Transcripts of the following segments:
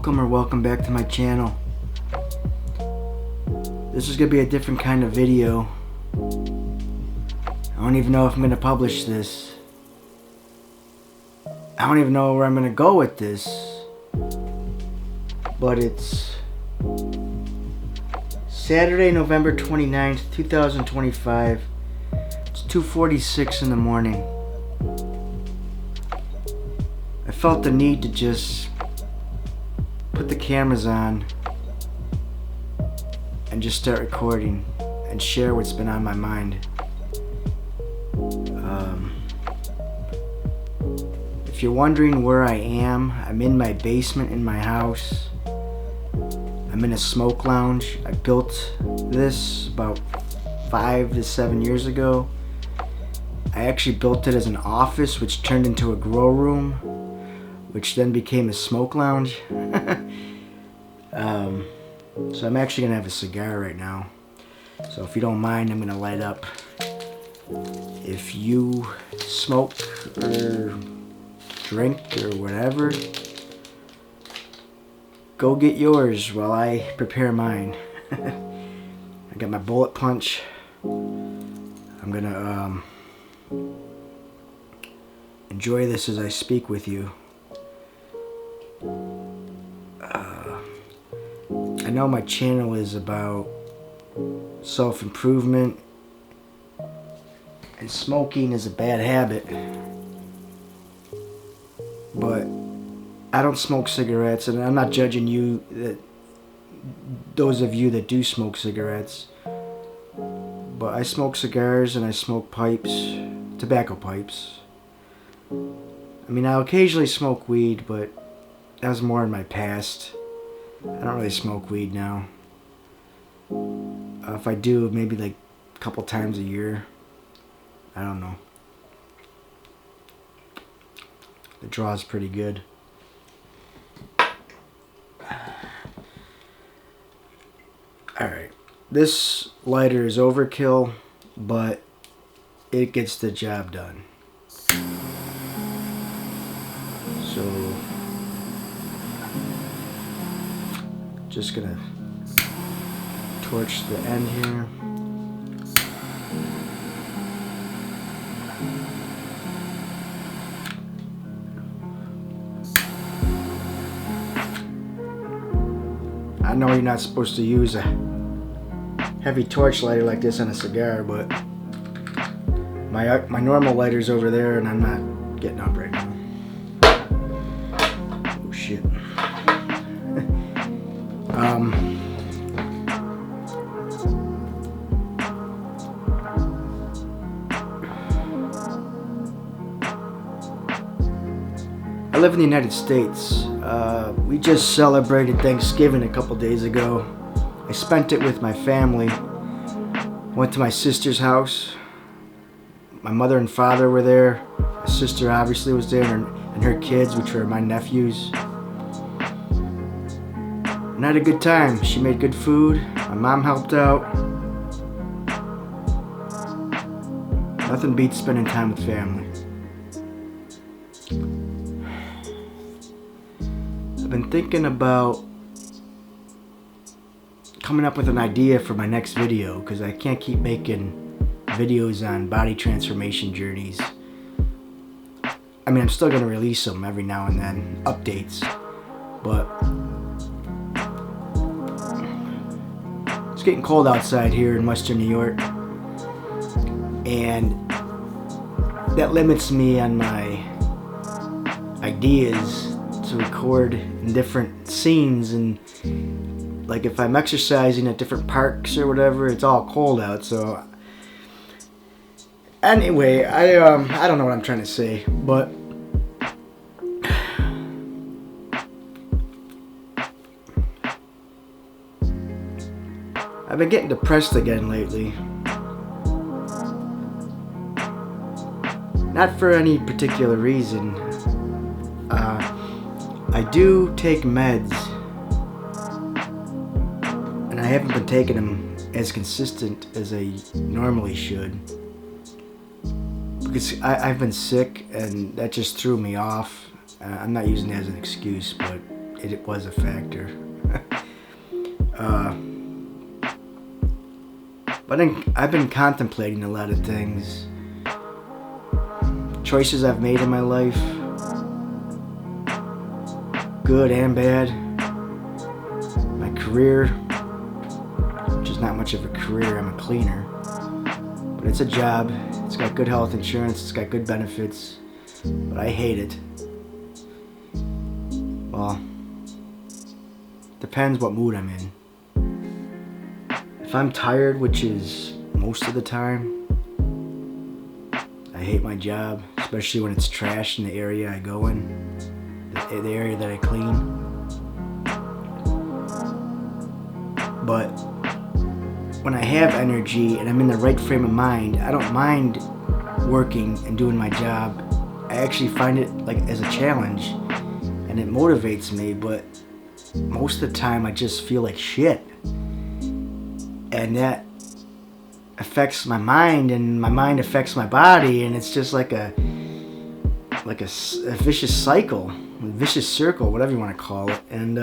Welcome back to my channel. This is gonna be a different kind of video. I don't even know if I'm gonna publish this. I don't even know where I'm gonna go with this. But it's Saturday, November 29th, 2025. It's 2:46 in the morning. I felt the need to just put the cameras on and just start recording and share what's been on my mind. If you're wondering where I am, I'm in my basement in my house. I'm in a smoke lounge. I built this about 5 to 7 years ago. I actually built it as an office, which turned into a grow room, which then became a smoke lounge. So I'm actually gonna have a cigar right now. So if you don't mind, I'm gonna light up. If you smoke or drink or whatever, go get yours while I prepare mine. I got my bullet punch. I'm gonna enjoy this as I speak with you. I know my channel is about self-improvement, and smoking is a bad habit, but I don't smoke cigarettes, and I'm not judging you, those of you that do smoke cigarettes, but I smoke cigars and I smoke pipes, tobacco pipes. I mean, I'll occasionally smoke weed, but that was more in my past. I don't really smoke weed now. If I do, maybe like a couple times a year. I don't know. The draw is pretty good. Alright. This lighter is overkill, but it gets the job done. So just gonna torch the end here. I know you're not supposed to use a heavy torch lighter like this on a cigar, but my normal lighter's over there and I'm not getting up right now. Oh shit. I live in the United States. We just celebrated Thanksgiving a couple days ago. I spent it with my family. Went to my sister's house. My mother and father were there. My sister obviously was there, and her kids, which were my nephews. And I had a good time. She made good food. My mom helped out. Nothing beats spending time with family. I've been thinking about coming up with an idea for my next video, because I can't keep making videos on body transformation journeys. I mean, I'm still going to release them every now and then, updates, but it's getting cold outside here in Western New York, and that limits me on my ideas to record in different scenes. And like if I'm exercising at different parks or whatever, it's all cold out. So anyway, I don't know what I'm trying to say, but I've been getting depressed again lately. Not for any particular reason. I do take meds, and I haven't been taking them as consistent as I normally should, because I've been sick, and that just threw me off. I'm not using it as an excuse, but it was a factor. But I've been contemplating a lot of things. Choices I've made in my life, good and bad. My career, which is not much of a career, I'm a cleaner. But it's a job, it's got good health insurance, it's got good benefits, but I hate it. Well, depends what mood I'm in. If I'm tired, which is most of the time, I hate my job, especially when it's trash in the area I go in, the area that I clean. But when I have energy and I'm in the right frame of mind, I don't mind working and doing my job. I actually find it like as a challenge, and it motivates me, but most of the time I just feel like shit. And that affects my mind, and my mind affects my body, and it's just like a vicious cycle, a vicious circle, whatever you want to call it. And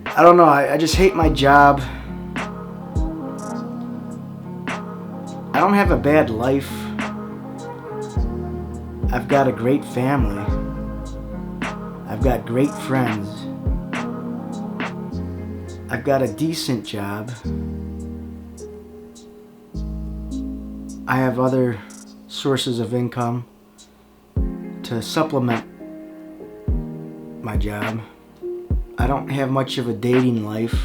I don't know, I just hate my job. I don't have a bad life. I've got a great family. I've got great friends. I've got a decent job. I have other sources of income to supplement my job. I don't have much of a dating life.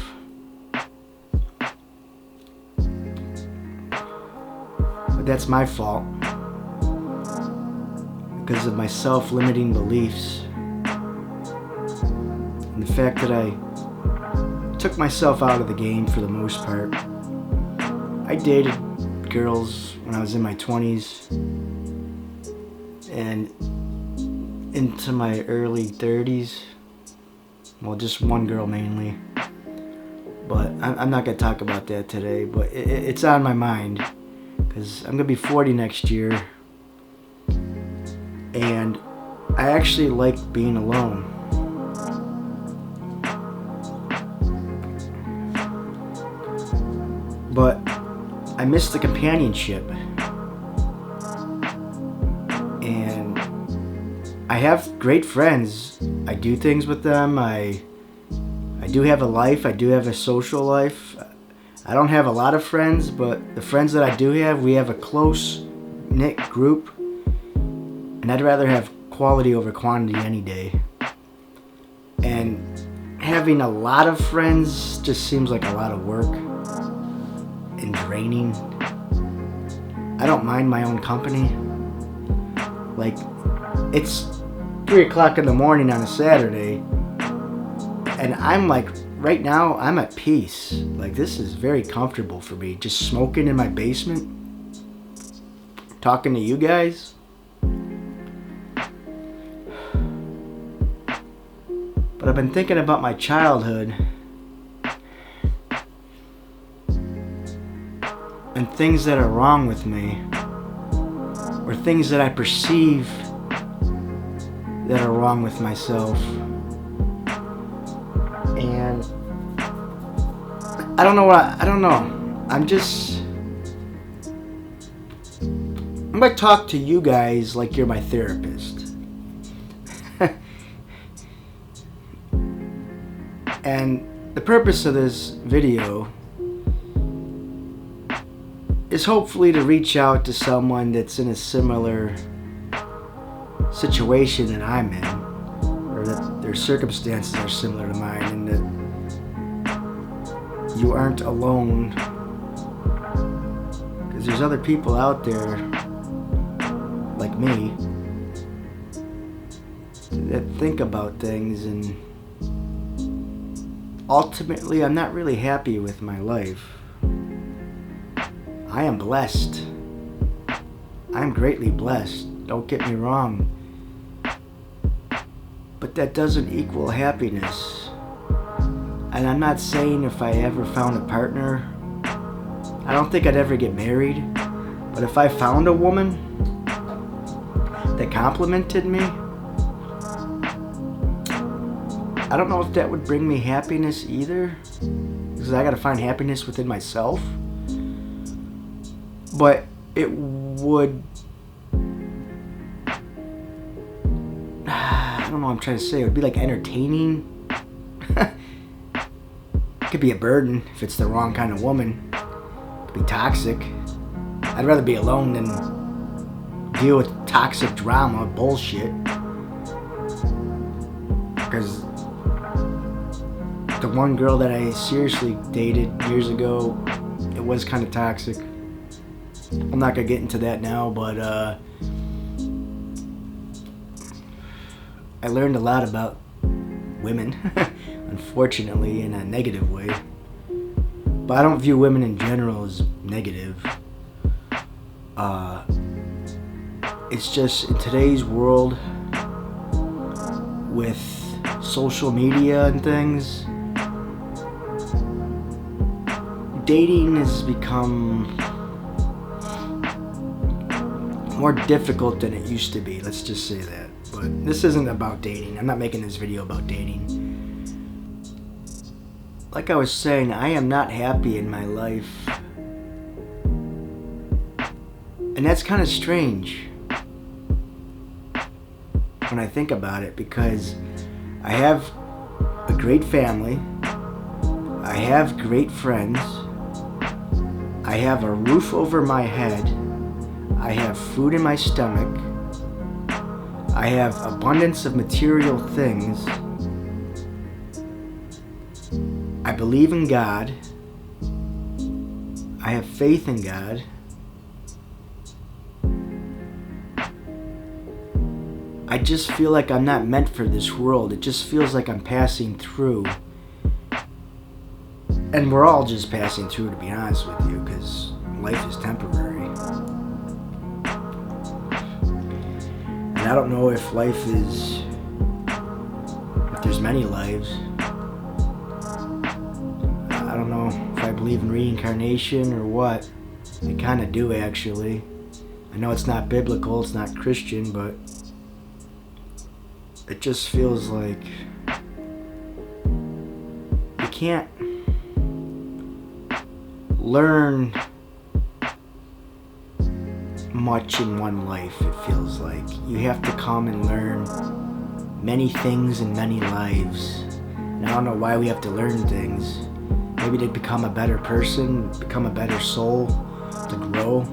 But that's my fault because of my self-limiting beliefs and the fact that I took myself out of the game for the most part. I dated girls when I was in my 20s and into my early 30s. Well, just one girl mainly. But I'm not going to talk about that today, but it's on my mind because I'm going to be 40 next year, and I actually like being alone. But I miss the companionship. And I have great friends. I do things with them. I do have a life. I do have a social life. I don't have a lot of friends, but the friends that I do have, we have a close-knit group. And I'd rather have quality over quantity any day. And having a lot of friends just seems like a lot of work and draining. I don't mind my own company. Like, it's 3 o'clock in the morning on a Saturday, and I'm like, right now, I'm at peace. Like, this is very comfortable for me. Just smoking in my basement, talking to you guys. But I've been thinking about my childhood and things that are wrong with me, or things that I perceive that are wrong with myself. And I don't know. I'm gonna talk to you guys like you're my therapist. And the purpose of this video is hopefully to reach out to someone that's in a similar situation that I'm in, or that their circumstances are similar to mine, and that you aren't alone, because there's other people out there like me that think about things, and ultimately I'm not really happy with my life. I am blessed. I'm greatly blessed. Don't get me wrong. But that doesn't equal happiness. And I'm not saying if I ever found a partner, I don't think I'd ever get married. But if I found a woman that complimented me, I don't know if that would bring me happiness either, because I gotta find happiness within myself. But it would... I don't know what I'm trying to say. It would be like entertaining. It could be a burden if it's the wrong kind of woman. It could be toxic. I'd rather be alone than deal with toxic drama, bullshit. Because the one girl that I seriously dated years ago, it was kind of toxic. I'm not gonna get into that now, but I learned a lot about women, unfortunately, in a negative way. But I don't view women in general as negative. It's just in today's world, with social media and things, dating has become more difficult than it used to be. Let's just say that. But this isn't about dating. I'm not making this video about dating. Like I was saying, I am not happy in my life. And that's kind of strange when I think about it, because I have a great family. I have great friends. I have a roof over my head. I have food in my stomach. I have abundance of material things. I believe in God. I have faith in God. I just feel like I'm not meant for this world. It just feels like I'm passing through. And we're all just passing through, to be honest with you, because life is temporary. And I don't know if life is... if there's many lives. I don't know if I believe in reincarnation or what. I kind of do, actually. I know it's not biblical, it's not Christian, but it just feels like you can't learn much in one life. It feels like you have to come and learn many things in many lives. And I don't know why we have to learn things. Maybe to become a better person, become a better soul, to grow.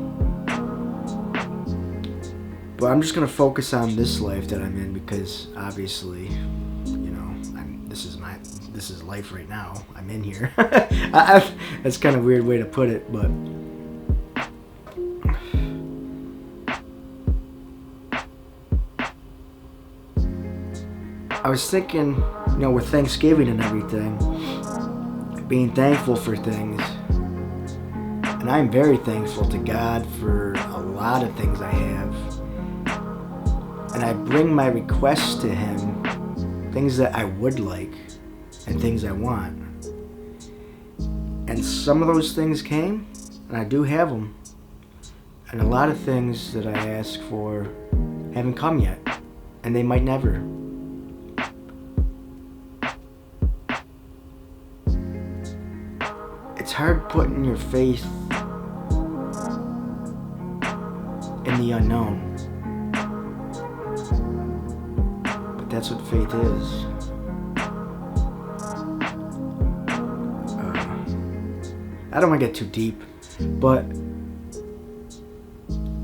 But I'm just gonna focus on this life that I'm in, because obviously, you know, this is life right now. I'm in here. That's kind of a weird way to put it, but I was thinking, you know, with Thanksgiving and everything, being thankful for things. And I'm very thankful to God for a lot of things I have. And I bring my requests to Him, things that I would like and things I want. And some of those things came, and I do have them. And a lot of things that I ask for haven't come yet, and they might never. It's hard putting your faith in the unknown. But that's what faith is. I don't want to get too deep, but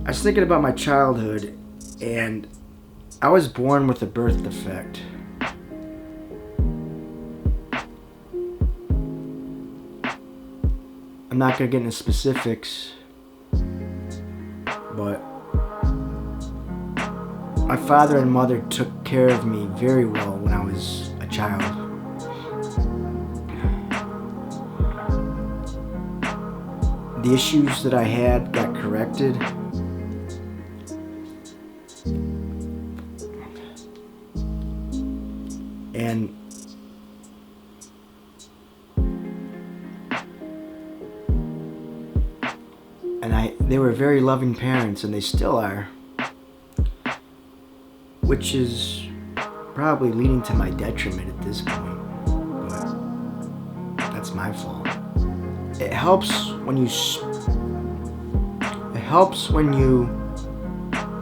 I was thinking about my childhood, and I was born with a birth defect. I'm not going to get into specifics, but my father and mother took care of me very well when I was a child. The issues that I had got corrected. And they were very loving parents, and they still are. Which is probably leading to my detriment at this point, but that's my fault. It helps when you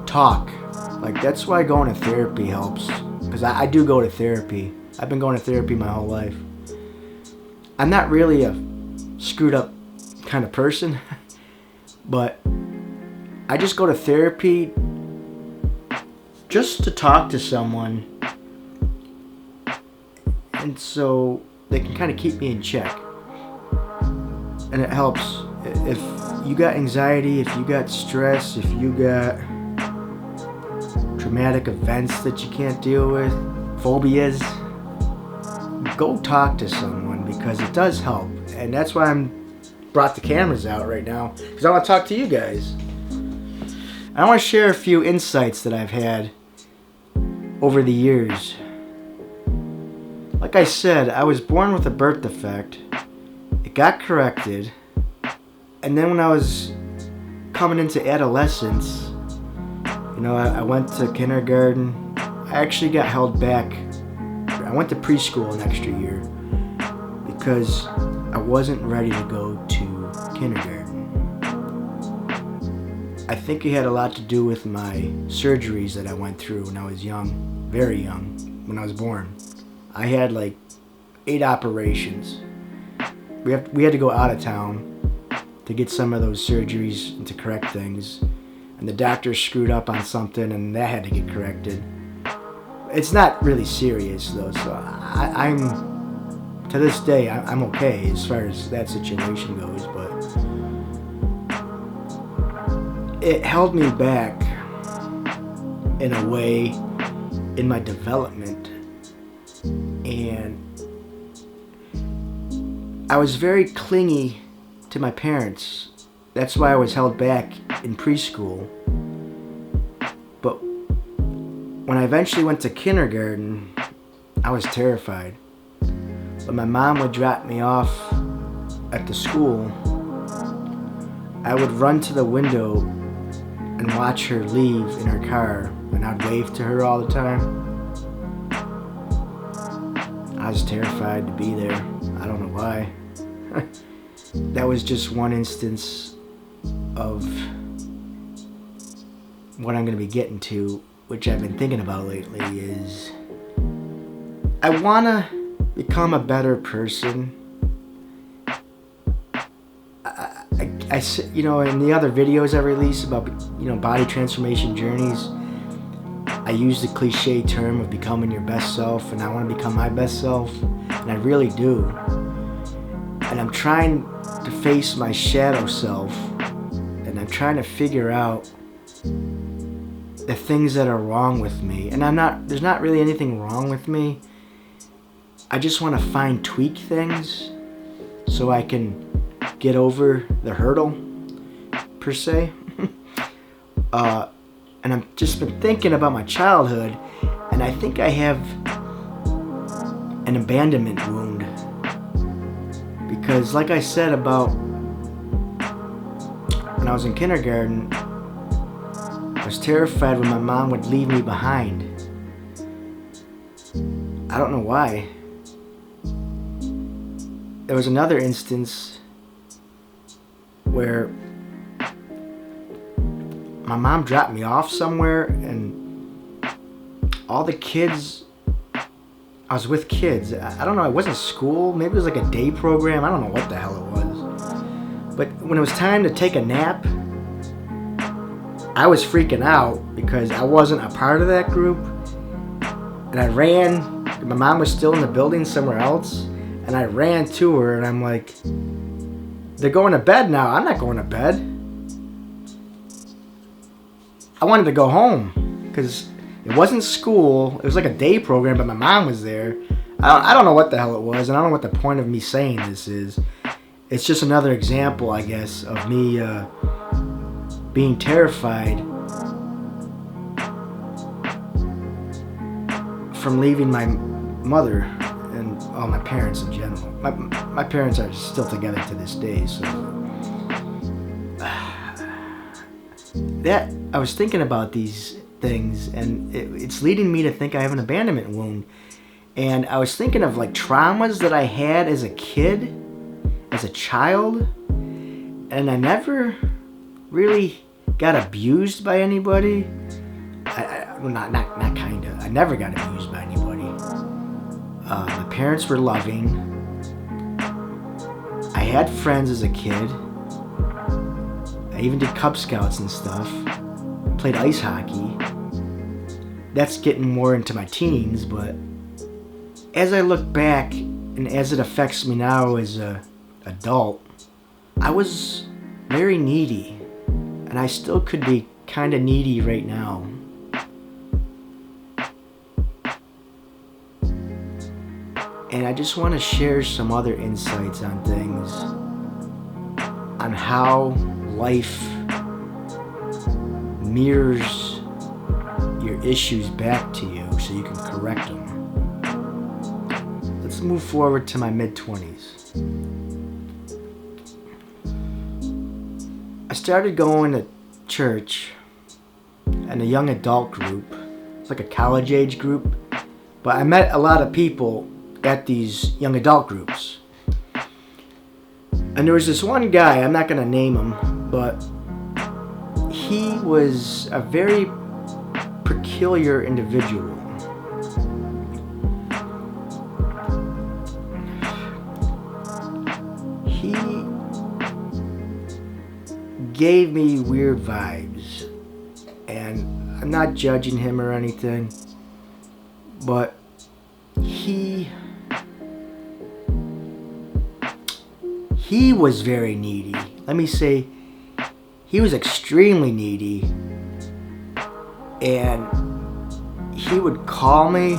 talk. Like, that's why going to therapy helps, because I do go to therapy. I've been going to therapy my whole life. I'm not really a screwed up kind of person, but I just go to therapy just to talk to someone, and so they can kind of keep me in check. And it helps. If you got anxiety, if you got stress, if you got traumatic events that you can't deal with, phobias, go talk to someone, because it does help. And that's why I'm brought the cameras out right now, because I want to talk to you guys. I want to share a few insights that I've had over the years. Like I said, I was born with a birth defect. It got corrected. And then when I was coming into adolescence, I went to kindergarten. I actually got held back. I went to preschool an extra year because I wasn't ready to go to kindergarten. I think it had a lot to do with my surgeries that I went through when I was young, very young, when I was born. I had like 8 operations. We had to go out of town to get some of those surgeries and to correct things. And the doctor screwed up on something, and that had to get corrected. It's not really serious though, so I'm to this day I'm okay as far as that situation goes, but it held me back in a way in my development, and I was very clingy to my parents. That's why I was held back in preschool. But when I eventually went to kindergarten, I was terrified. When my mom would drop me off at the school, I would run to the window and watch her leave in her car, and I'd wave to her all the time. I was terrified to be there. I don't know why. That was just one instance of what I'm going to be getting to, which I've been thinking about lately, is I want to become a better person. I in the other videos I release about, body transformation journeys, I use the cliche term of becoming your best self, and I want to become my best self, and I really do. And I'm trying to face my shadow self, and I'm trying to figure out the things that are wrong with me. And there's not really anything wrong with me. I just want to fine tweak things so I can get over the hurdle, per se. And I've just been thinking about my childhood, and I think I have an abandonment wound. Because like I said about when I was in kindergarten, I was terrified when my mom would leave me behind. I don't know why. There was another instance where my mom dropped me off somewhere, and all the kids, I was with kids. I don't know, it wasn't school. Maybe it was like a day program. I don't know what the hell it was. But when it was time to take a nap, I was freaking out because I wasn't a part of that group. And I ran. My mom was still in the building somewhere else. And I ran to her, and I'm like, they're going to bed now. I'm not going to bed. I wanted to go home because it wasn't school. It was like a day program, but my mom was there. I don't know what the hell it was, and I don't know what the point of me saying this is. It's just another example, I guess, of me being terrified from leaving my mother and all my parents in general. My parents are still together to this day, so that I was thinking about these things, and it's leading me to think I have an abandonment wound. And I was thinking of like traumas that I had as a kid, as a child, and I never really got abused by anybody. I never got abused by anybody. My parents were loving. I had friends as a kid. I even did Cub Scouts and stuff. Played ice hockey. That's getting more into my teens, but as I look back and as it affects me now as an adult, I was very needy, and I still could be kind of needy right now. And I just want to share some other insights on things, on how life mirrors your issues back to you so you can correct them. Let's move forward to my mid-20s. I started going to church and a young adult group. It's like a college age group. But I met a lot of people at these young adult groups. And there was this one guy, I'm not going to name him, but he was a very peculiar individual. He gave me weird vibes, and I'm not judging him or anything, but he was very needy. Let me say, he was extremely needy, and he would call me,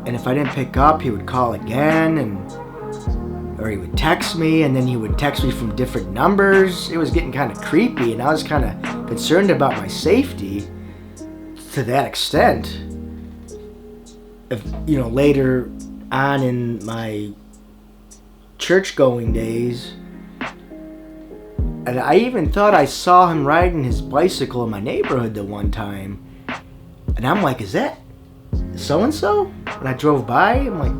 and if I didn't pick up, he would call again, or he would text me, and then he would text me from different numbers. It was getting kind of creepy, and I was kind of concerned about my safety to that extent. If, later on in my church-going days, and I even thought I saw him riding his bicycle in my neighborhood the one time, and I'm like, is that so-and-so? When I drove by, I'm like,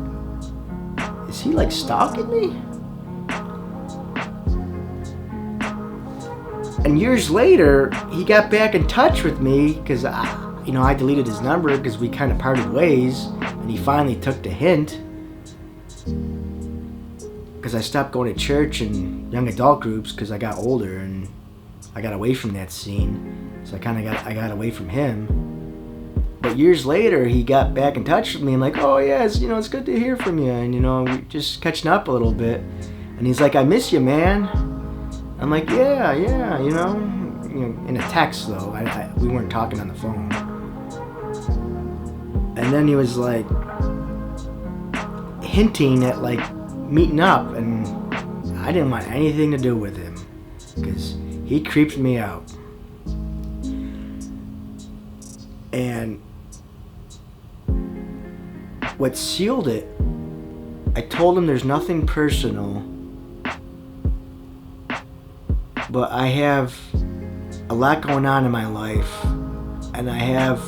is he like stalking me? And years later, he got back in touch with me because I deleted his number because we kind of parted ways, and he finally took the hint. Because I stopped going to church and young adult groups because I got older and I got away from that scene. So I got away from him. But years later, he got back in touch with me and like, oh yes, it's good to hear from you, and we just catching up a little bit. And he's like, I miss you, man. I'm like, yeah, in a text though. We weren't talking on the phone. And then he was like hinting at like meeting up, and I didn't want anything to do with him because he creeped me out. And what sealed it, I told him there's nothing personal, but I have a lot going on in my life, and I have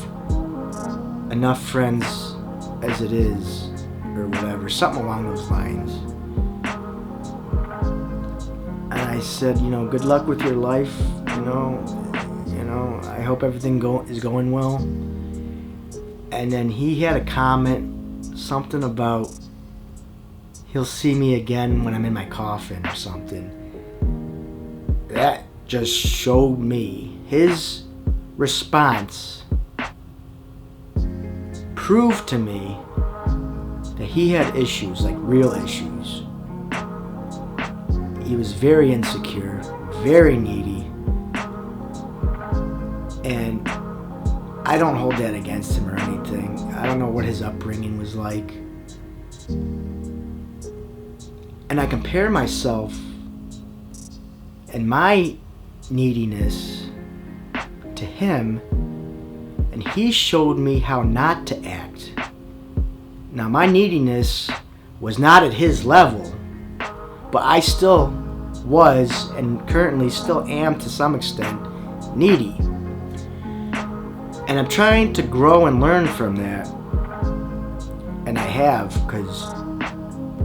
enough friends as it is, or whatever, something along those lines. And I said, good luck with your life, I hope everything is going well. And then he had a comment, something about he'll see me again when I'm in my coffin or something. That just showed me his response proved to me that he had issues, like real issues. He was very insecure, very needy, and I don't hold that against him or anything. I don't know what his upbringing was like. And I compare myself and my neediness to him, and he showed me how not to act. Now, my neediness was not at his level, but I still was, and currently still am to some extent, needy. And I'm trying to grow and learn from that. And I have, because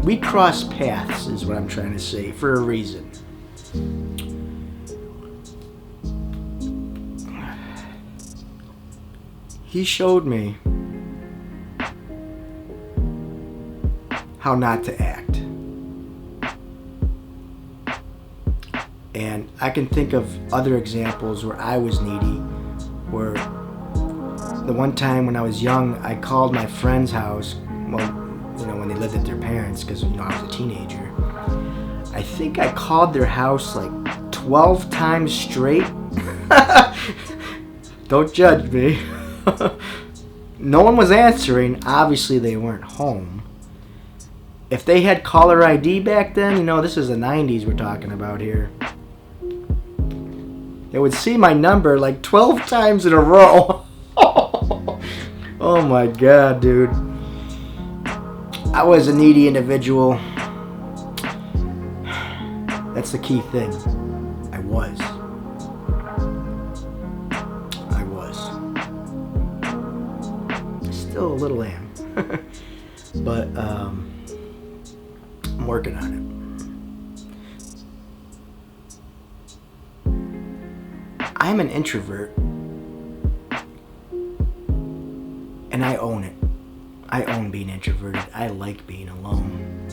we cross paths, is what I'm trying to say, for a reason. He showed me how not to act. And I can think of other examples where I was needy, where the one time when I was young, I called my friend's house, well, when they lived at their parents, because, I was a teenager. I think I called their house like 12 times straight. Don't judge me. No one was answering. Obviously, they weren't home. If they had caller ID back then, this is the 90s we're talking about here. They would see my number like 12 times in a row. Oh my God, dude. I was a needy individual. That's the key thing. I was. Still a little am. But I'm working on it. I'm an introvert. And I own it. I own being introverted. I like being alone.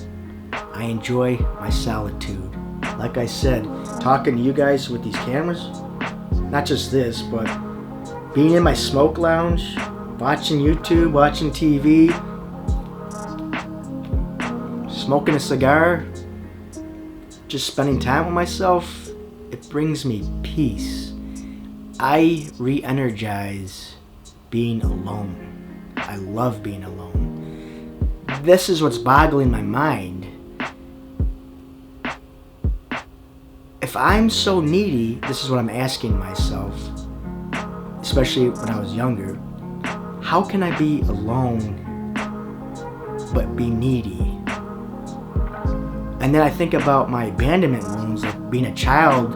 I enjoy my solitude. Like I said, talking to you guys with these cameras, not just this, but being in my smoke lounge, watching YouTube, watching TV, smoking a cigar, just spending time with myself, it brings me peace. I re-energize being alone. I love being alone. This is what's boggling my mind. If I'm so needy, this is what I'm asking myself, especially when I was younger, how can I be alone but be needy? And then I think about my abandonment wounds, like being a child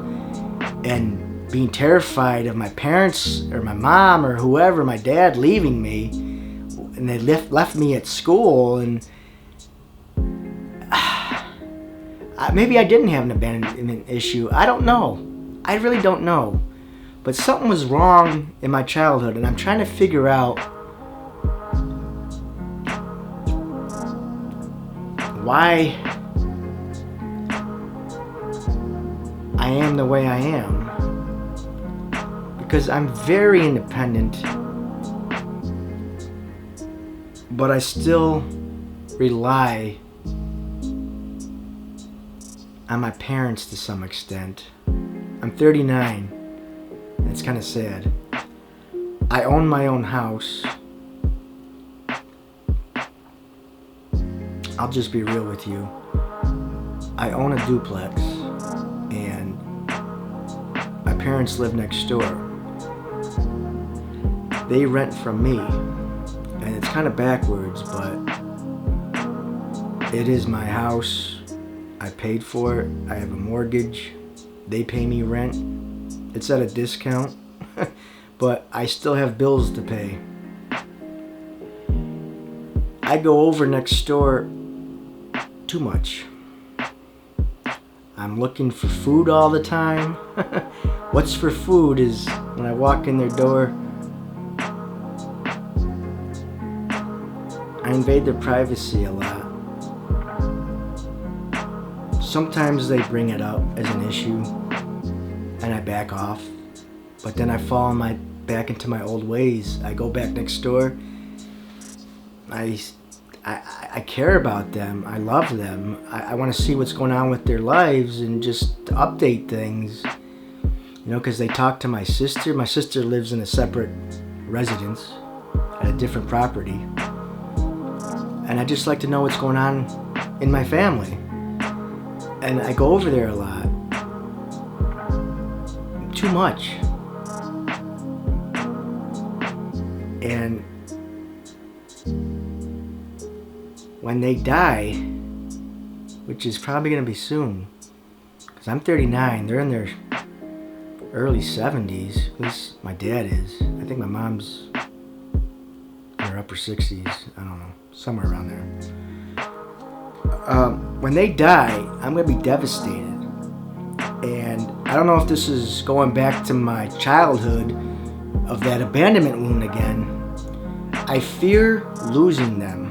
and being terrified of my parents or my mom or whoever, my dad, leaving me, and they left me at school, and maybe I didn't have an abandonment issue. I don't know. I really don't know. But something was wrong in my childhood, and I'm trying to figure out why I am the way I am. Because I'm very independent, but I still rely on my parents to some extent. I'm 39. And it's kind of sad. I own my own house. I'll just be real with you. I own a duplex, and my parents live next door. They rent from me, and it's kind of backwards, but it is my house. I paid for it. I have a mortgage. They pay me rent. It's at a discount, but I still have bills to pay. I go over next door too much. I'm looking for food all the time. What's for food is when I walk in their door, I invade their privacy a lot. Sometimes they bring it up as an issue, and I back off. But then I fall back into my old ways. I go back next door. I care about them. I love them. I want to see what's going on with their lives and just update things. Because they talk to my sister. My sister lives in a separate residence at a different property. And I just like to know what's going on in my family. And I go over there a lot. Too much. And when they die, which is probably going to be soon, because I'm 39, they're in their early 70s. At least my dad is. I think my mom's in her upper 60s. I don't know. Somewhere around there. When they die, I'm going to be devastated. And I don't know if this is going back to my childhood of that abandonment wound again. I fear losing them.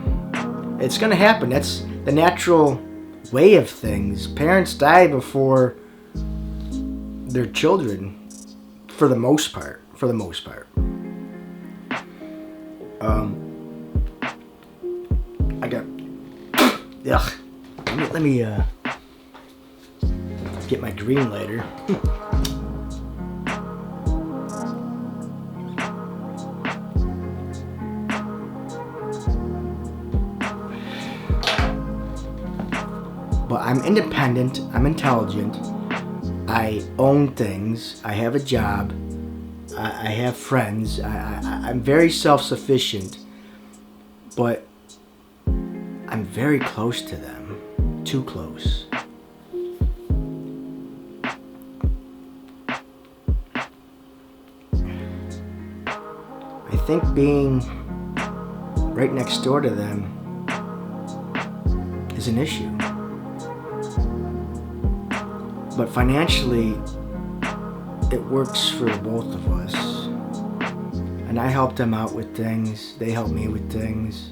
It's going to happen. That's the natural way of things. Parents die before their children, for the most part. I got... Ugh. Let me get my green lighter. But I'm independent, I'm intelligent, I own things, I have a job, I have friends, I'm very self-sufficient, but I'm very close to them, too close. I think being right next door to them is an issue. But financially, it works for both of us. And I help them out with things, they help me with things.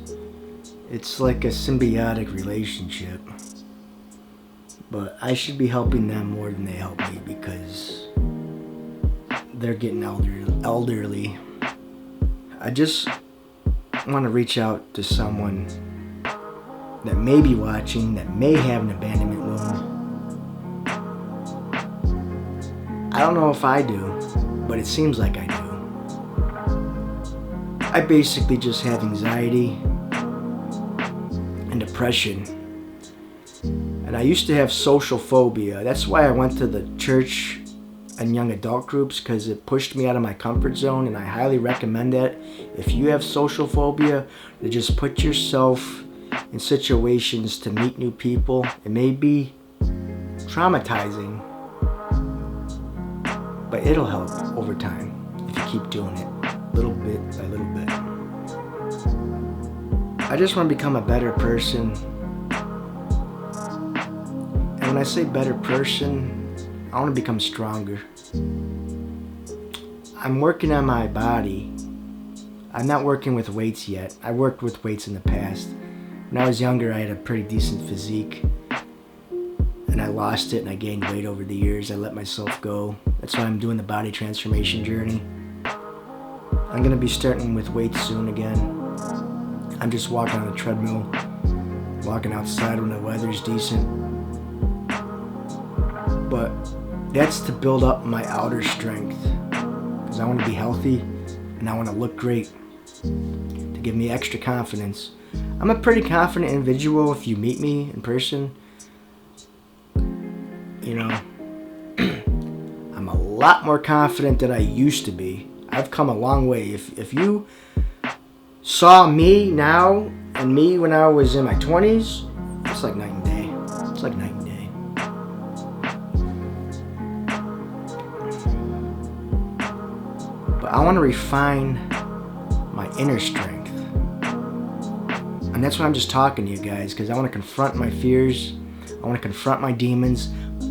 It's like a symbiotic relationship. But I should be helping them more than they help me because they're getting elderly. I just want to reach out to someone that may be watching, that may have an abandonment wound. I don't know if I do, but it seems like I do. I basically just have anxiety and depression. And I used to have social phobia. That's why I went to the church and young adult groups, because it pushed me out of my comfort zone, and I highly recommend that. If you have social phobia, to just put yourself in situations to meet new people. It may be traumatizing, but it'll help over time if you keep doing it, little bit by little bit. I just want to become a better person. And when I say better person, I want to become stronger. I'm working on my body. I'm not working with weights yet. I worked with weights in the past. When I was younger, I had a pretty decent physique. And I lost it and I gained weight over the years. I let myself go. That's why I'm doing the body transformation journey. I'm going to be starting with weights soon again. I'm just walking on the treadmill, walking outside when the weather's decent. But that's to build up my outer strength. Because I want to be healthy and I want to look great. To give me extra confidence. I'm a pretty confident individual if you meet me in person. You know, I'm a lot more confident than I used to be. I've come a long way. If you saw me now and me when I was in my 20s, it's like night and day. It's like night and day. But I want to refine my inner strength. And that's why I'm just talking to you guys, because I want to confront my fears. I want to confront my demons,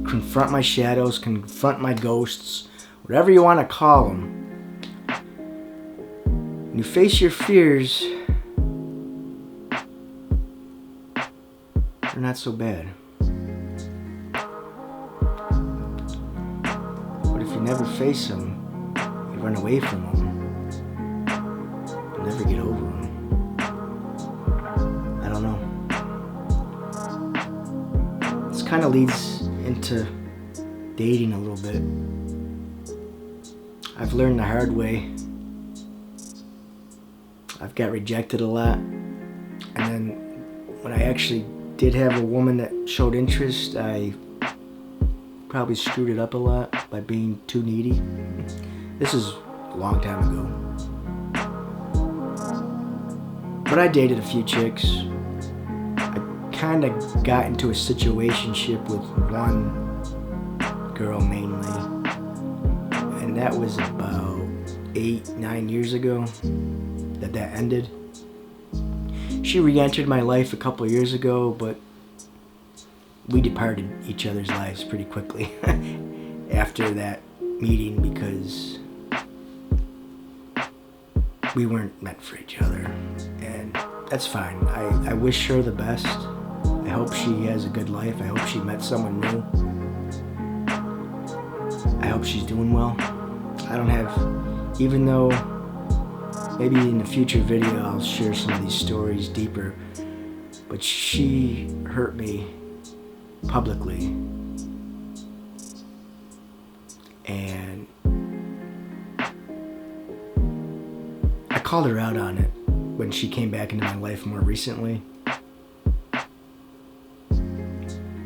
confront my shadows, confront my ghosts, whatever you want to call them. When you face your fears, they're not so bad. But if you never face them, you run away from them. You'll never get over them. I don't know. This kind of leads into dating a little bit. I've learned the hard way. I've got rejected a lot. And then when I actually did have a woman that showed interest, I probably screwed it up a lot by being too needy. This is a long time ago. But I dated a few chicks. I kind of got into a situationship with one girl mainly. and that was about 8-9 years ago that ended. She re-entered my life a couple of years ago, but we departed each other's lives pretty quickly after that meeting because we weren't meant for each other, and that's fine. I wish her the best. I hope she has a good life. I hope she met someone new. I hope she's doing well. I don't have, even though maybe in a future video I'll share some of these stories deeper, but she hurt me publicly, and I called her out on it when she came back into my life more recently.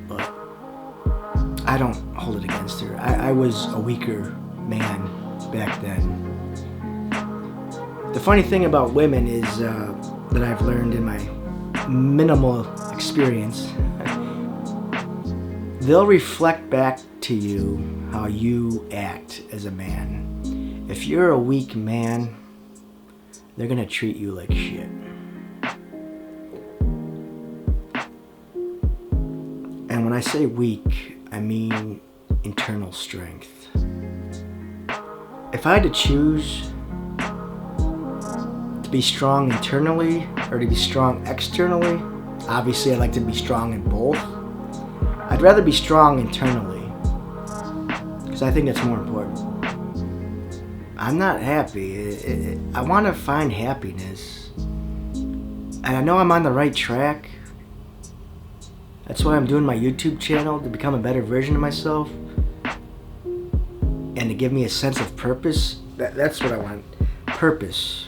But I don't hold it against her. I was a weaker man back then. The funny thing about women is that I've learned in my minimal experience, they'll reflect back to you how you act as a man. If you're a weak man, they're gonna treat you like shit. And when I say weak, I mean internal strength. If I had to choose to be strong internally or to be strong externally, obviously I'd like to be strong in both. I'd rather be strong internally because I think that's more important. I'm not happy. I want to find happiness. And I know I'm on the right track. That's why I'm doing my YouTube channel, to become a better version of myself. And to give me a sense of purpose. That's what I want. Purpose.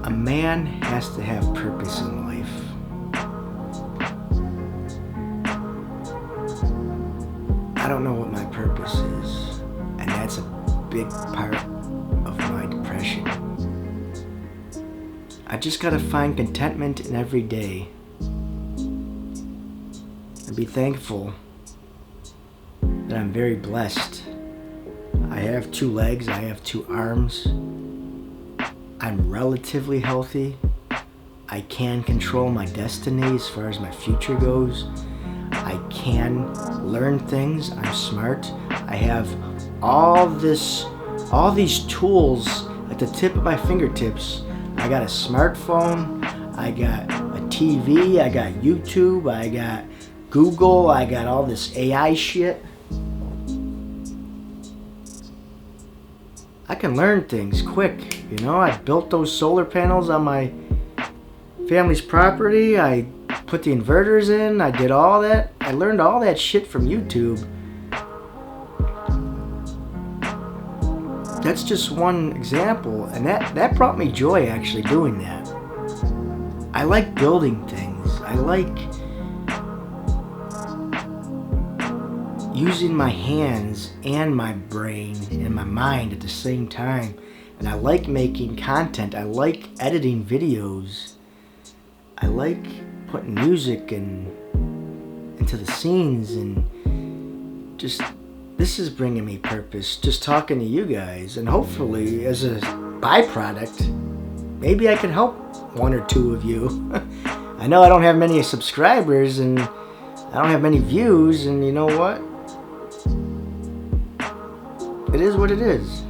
A man has to have purpose in life. I don't know what my purpose is. And that's a big part of my depression. I just gotta find contentment in every day. And be thankful that I'm very blessed. I have 2 legs, I have 2 arms. I'm relatively healthy. I can control my destiny as far as my future goes. I can learn things. I'm smart. I have all these tools at the tip of my fingertips. I got a smartphone, I got a TV, I got YouTube, I got Google, I got all this AI shit. I can learn things quick, you know. I built those solar panels on my family's property. I put the inverters in. I did all that. I learned all that shit from YouTube. That's just one example, and that brought me joy actually doing that. I like building things. I like using my hands and my brain and my mind at the same time. And I like making content. I like editing videos. I like putting music into the scenes, and just, this is bringing me purpose, just talking to you guys. And hopefully as a byproduct, maybe I can help 1 or 2 of you. I know I don't have many subscribers and I don't have many views, and you know what? It is what it is.